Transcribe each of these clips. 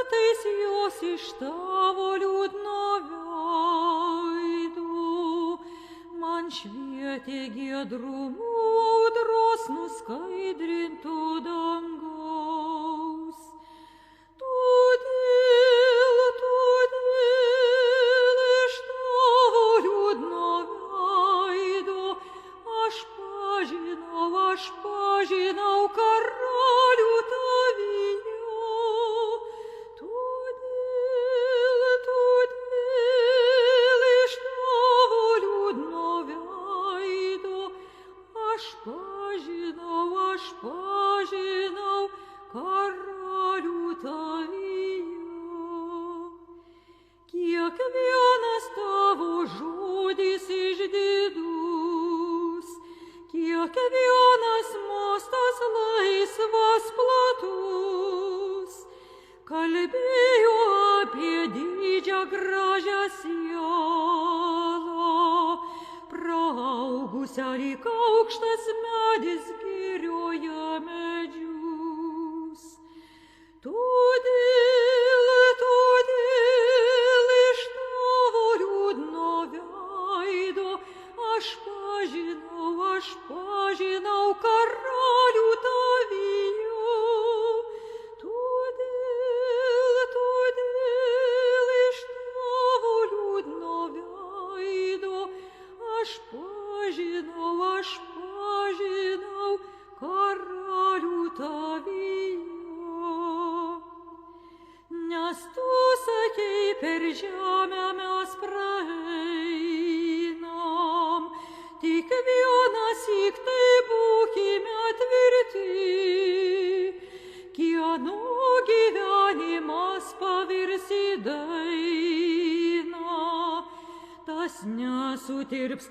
стартись jos iš tavo liūdno veido. Man švietė giedrumu audros nuskaidrintų dangaus. Todėl iš tavo liūdno veido aš pažinau karalių tavyje. Todėl iš tavo liūdno veido aš pažinau karalių tavyje. Kiekvienas tavo žodis išdidus, kiekvienas mostas laisvas platus, kalbėjo apie didžią gražią sielą, praaugusią lyg aukštas medis girioje medžius. Todėl iš tavo liūdno veido aš pažinau karalių tavyje. Todėl iš tavo liūdno veido aš pažinau karalių tavyje. Nes tu sakei, per žemę mes praeinam, tik vienąsyk tai būkime tvirti, kieno gyvenimas pavirs į dainą. Tas nesutirps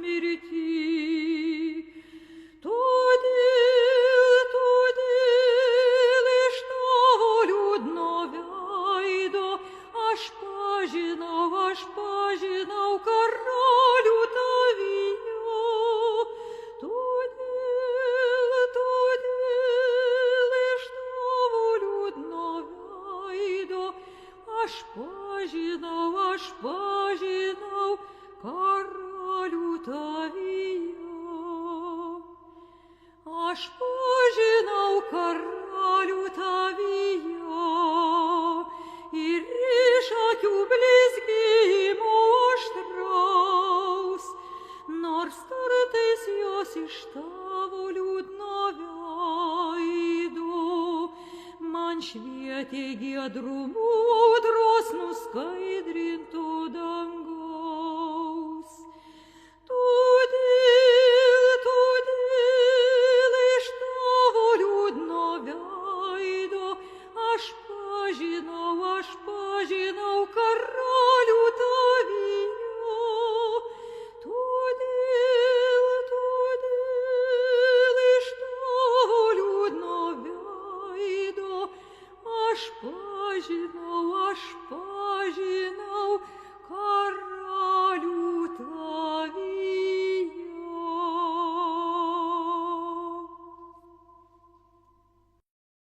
mirti. Todėl iš tavo liūdno veido aš pažinau karalių tavyje. Todėl iš tavo liūdno veido aš pažinau karalių tavyje. Aš pažinau karalių tavyje ir iš akių blizgėjimo aštraus, nors kartais jos iš tavo liūdno veido man švietė giedrumu audros nuskaidrintų dangaus. Todėl iš tavo liūdno veido aš pažinau karalių tavyje. Todėl iš tavo liūdno veido aš